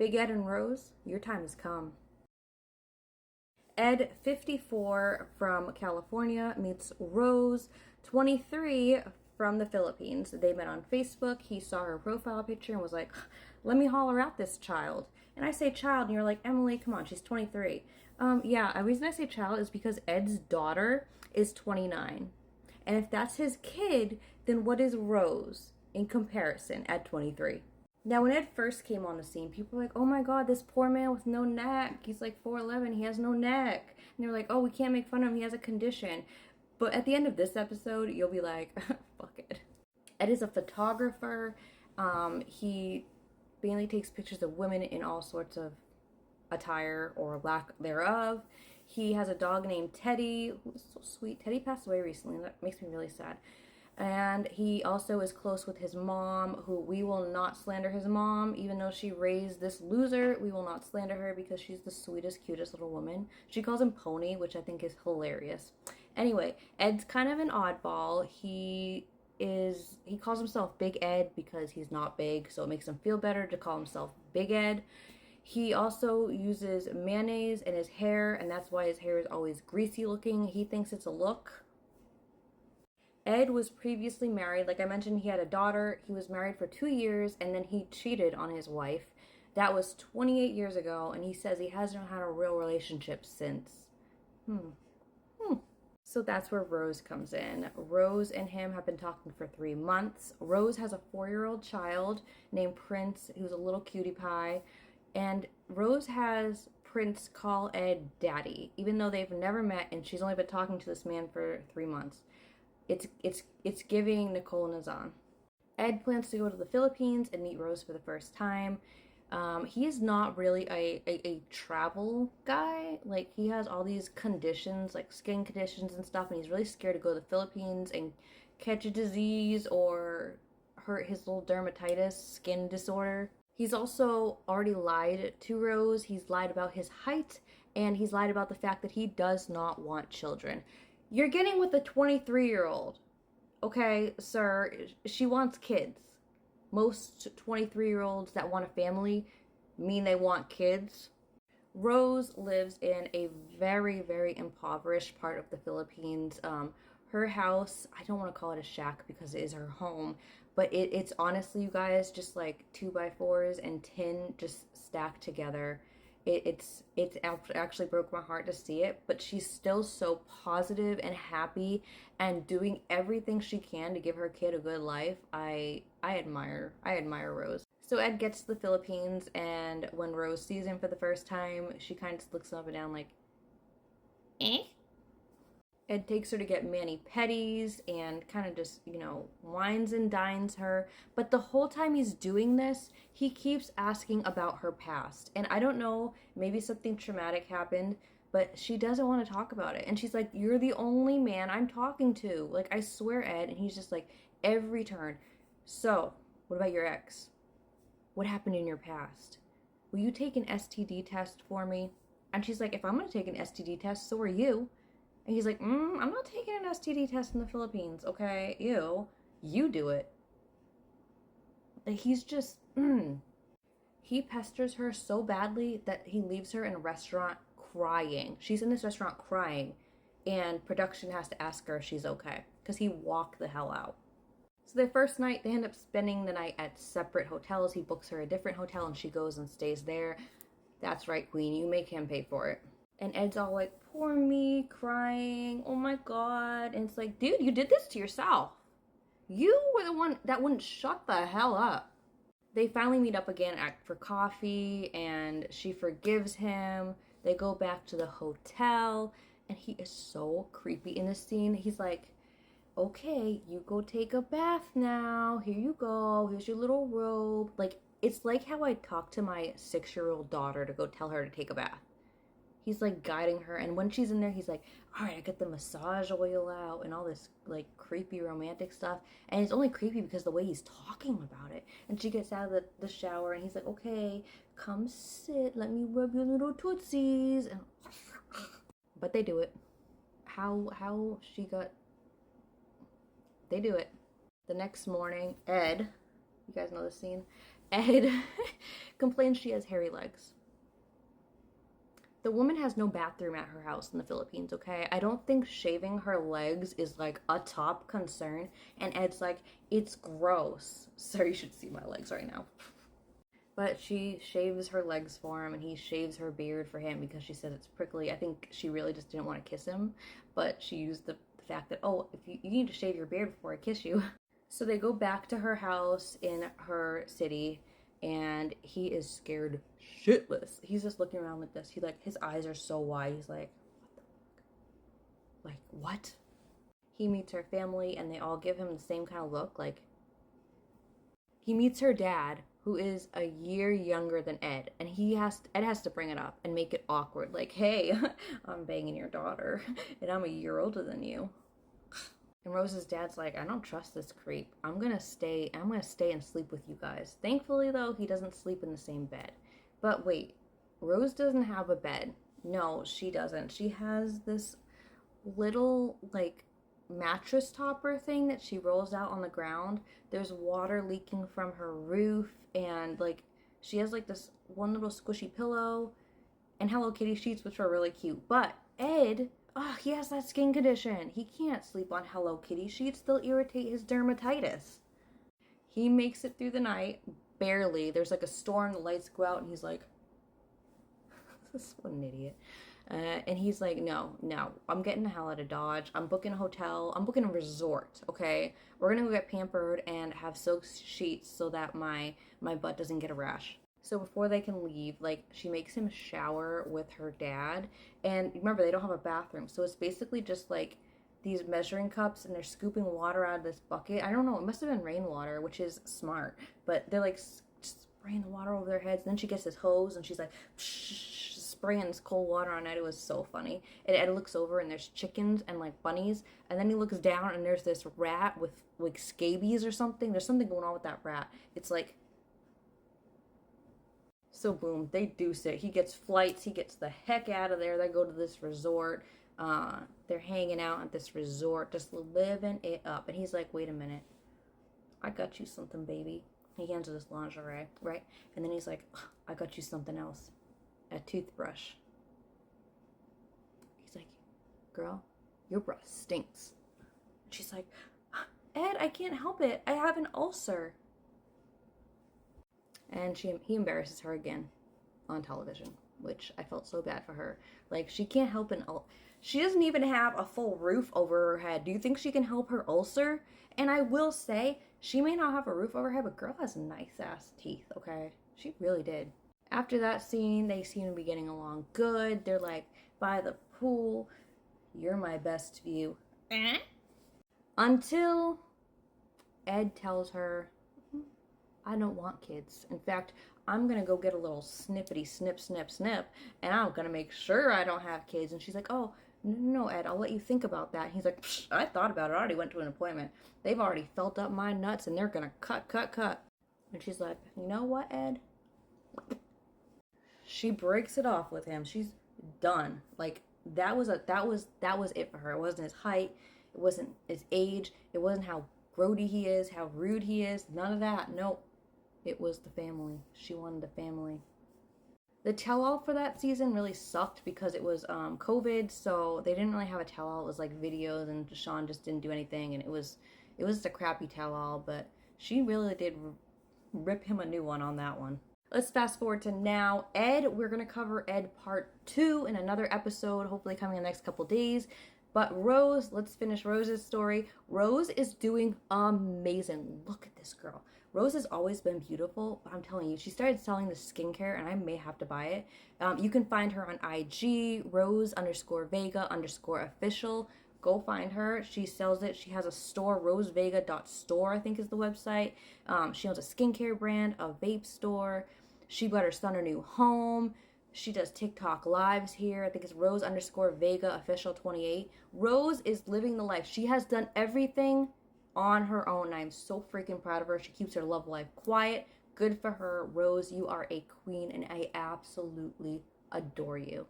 Big Ed and Rose, your time has come. Ed, 54, from California, meets Rose, 23, from the Philippines. They met on Facebook. He saw her profile picture and was like, let me holler out this child. And I say child, and you're like, Emily, come on, she's 23. Yeah, the reason I say child is because Ed's daughter is 29. And if that's his kid, then what is Rose in comparison at 23? Now, when Ed first came on the scene, people were like, oh my god, this poor man with no neck. He's like 4'11", he has no neck. And they're like, oh, we can't make fun of him, he has a condition. But at the end of this episode, you'll be like, fuck Ed. Ed is a photographer. He mainly takes pictures of women in all sorts of attire or lack thereof. He has a dog named Teddy, who's so sweet. Teddy passed away recently, and that makes me really sad. And he also is close with his mom, who we will not slander his mom. Even though she raised this loser, we will not slander her because she's the sweetest, cutest little woman. She calls him Pony, which I think is hilarious. Anyway, Ed's kind of an oddball. He calls himself Big Ed because he's not big, so it makes him feel better to call himself Big Ed. He also uses mayonnaise in his hair, and that's why his hair is always greasy looking. He thinks it's a look. Ed was previously married. Like I mentioned, he had a daughter. He was married for 2 years, and then he cheated on his wife. That was 28 years ago, and he says he hasn't had a real relationship since. So that's where Rose comes in. Rose and him have been talking for 3 months. Rose has a 4-year-old child named Prince, who's a little cutie pie. And Rose has Prince call Ed daddy, even though they've never met and she's only been talking to this man for 3 months. It's giving Nicole Nazan. Ed plans to go to the Philippines and meet Rose for the first time. He is not really a travel guy. Like, he has all these conditions, like skin conditions and stuff, and he's really scared to go to the Philippines and catch a disease or hurt his little dermatitis skin disorder. He's also already lied to Rose. He's lied about his height, and he's lied about the fact that he does not want children. You're getting with a 23-year-old. Okay, sir, she wants kids. Most 23-year-olds that want a family mean they want kids. Rose lives in a very, very impoverished part of the Philippines. Her house, I don't want to call it a shack because it is her home, but it's honestly, you guys, just like 2x4s and tin just stacked together. It's actually broke my heart to see it, but she's still so positive and happy and doing everything she can to give her kid a good life. I admire Rose. So Ed gets to the Philippines, and when Rose sees him for the first time, she kind of just looks up and down like, eh? Ed takes her to get mani-pedis and kind of just, wines and dines her. But the whole time he's doing this, he keeps asking about her past. And I don't know, maybe something traumatic happened, but she doesn't want to talk about it. And she's like, you're the only man I'm talking to. Like, I swear, Ed. And he's just like, every turn. So, what about your ex? What happened in your past? Will you take an STD test for me? And she's like, if I'm going to take an STD test, so are you. And he's like, I'm not taking an STD test in the Philippines, okay? Ew. You do it. Like, he's just, He pesters her so badly that he leaves her in a restaurant crying. She's in this restaurant crying, and production has to ask her if she's okay, because he walked the hell out. So their first night, they end up spending the night at separate hotels. He books her a different hotel, and she goes and stays there. That's right, queen. You make him pay for it. And Ed's all like, poor me, crying, oh my god. And it's like, dude, you did this to yourself. You were the one that wouldn't shut the hell up. They finally meet up again for coffee, and she forgives him. They go back to the hotel, and he is so creepy in this scene. He's like, okay, you go take a bath now. Here you go. Here's your little robe. Like, it's like how I talk to my 6-year-old daughter to go tell her to take a bath. He's like guiding her, and when she's in there, he's like, all right, I get the massage oil out and all this like creepy romantic stuff. And it's only creepy because the way he's talking about it. And she gets out of the shower, and he's like, okay, come sit, let me rub your little tootsies. And but they do it. How she got, they do it. The next morning, Ed, you guys know this scene, Ed complains she has hairy legs. The woman has no bathroom at her house in the Philippines, okay? I don't think shaving her legs is like a top concern. And Ed's like, it's gross. So you should see my legs right now. But she shaves her legs for him and he shaves her beard for him because she says it's prickly. I think she really just didn't want to kiss him. But she used the fact that, oh, if you need to shave your beard before I kiss you. So they go back to her house in her city and he is scared shitless. He's just looking around like this. He like, his eyes are so wide. He's like, what the fuck? Like, what? He meets her family and they all give him the same kind of look. Like, he meets her dad, who is a year younger than Ed, and Ed has to bring it up and make it awkward. Like, hey, I'm banging your daughter, and I'm a year older than you. And Rose's dad's like, I don't trust this creep. I'm gonna stay and sleep with you guys. Thankfully, though, he doesn't sleep in the same bed. But wait, Rose doesn't have a bed. No, she doesn't. She has this little, like, mattress topper thing that she rolls out on the ground. There's water leaking from her roof, and, like, she has, like, this one little squishy pillow and Hello Kitty sheets, which are really cute. But Ed... oh, he has that skin condition. He can't sleep on Hello Kitty sheets. They'll irritate his dermatitis. He makes it through the night, barely. There's like a storm, the lights go out, and he's like, this what an idiot. And he's like, no, I'm getting the hell out of Dodge. I'm booking a hotel. I'm booking a resort, okay? We're going to go get pampered and have silk sheets so that my butt doesn't get a rash. So before they can leave, like, she makes him shower with her dad. And remember, they don't have a bathroom. So it's basically just, like, these measuring cups, and they're scooping water out of this bucket. I don't know. It must have been rainwater, which is smart. But they're, like, spraying the water over their heads. And then she gets this hose, and she's, like, spraying this cold water on Ed. It was so funny. And Ed looks over, and there's chickens and, like, bunnies. And then he looks down, and there's this rat with, like, scabies or something. There's something going on with that rat. It's, like... so boom, they deuce it. He gets flights. He gets the heck out of there. They go to this resort. They're hanging out at this resort, just living it up. And he's like, wait a minute. I got you something, baby. He hands her this lingerie, right? And then he's like, I got you something else. A toothbrush. He's like, girl, your breath stinks. She's like, Ed, I can't help it. I have an ulcer. And he embarrasses her again on television, which I felt so bad for her. Like, she can't help she doesn't even have a full roof over her head. Do you think she can help her ulcer? And I will say, she may not have a roof over her head, but girl has nice ass teeth, okay? She really did. After that scene, they seem to be getting along good. They're like, by the pool, you're my best view. Until Ed tells her, I don't want kids. In fact, I'm going to go get a little snippety snip, snip, snip, and I'm going to make sure I don't have kids. And she's like, oh, no, Ed, I'll let you think about that. And he's like, I thought about it. I already went to an appointment. They've already felt up my nuts, and they're going to cut. And she's like, you know what, Ed? She breaks it off with him. She's done. Like, that was it for her. It wasn't his height. It wasn't his age. It wasn't how grody he is, how rude he is. None of that. Nope. It was the family. She wanted the family. The tell-all for that season really sucked because it was COVID, so they didn't really have a tell-all. It was like videos, and Sean just didn't do anything, and it was just a crappy tell-all, but she really did rip him a new one on that one. Let's fast forward to now. Ed, we're going to cover Ed part 2 in another episode, hopefully coming in the next couple days. But Rose, let's finish Rose's story. Rose is doing amazing. Look at this girl. Rose has always been beautiful, but I'm telling you, she started selling the skincare, and I may have to buy it. You can find her on IG, Rose_Vega_official. Go find her. She sells it. She has a store, rosevega.store, I think is the website. She owns a skincare brand, a vape store. She got her son a new home. She does TikTok lives here. I think it's Rose_Vega_official28. Rose is living the life. She has done everything on her own, and I'm so freaking proud of her. She keeps her love life quiet. Good for her. Rose, you are a queen, and I absolutely adore you.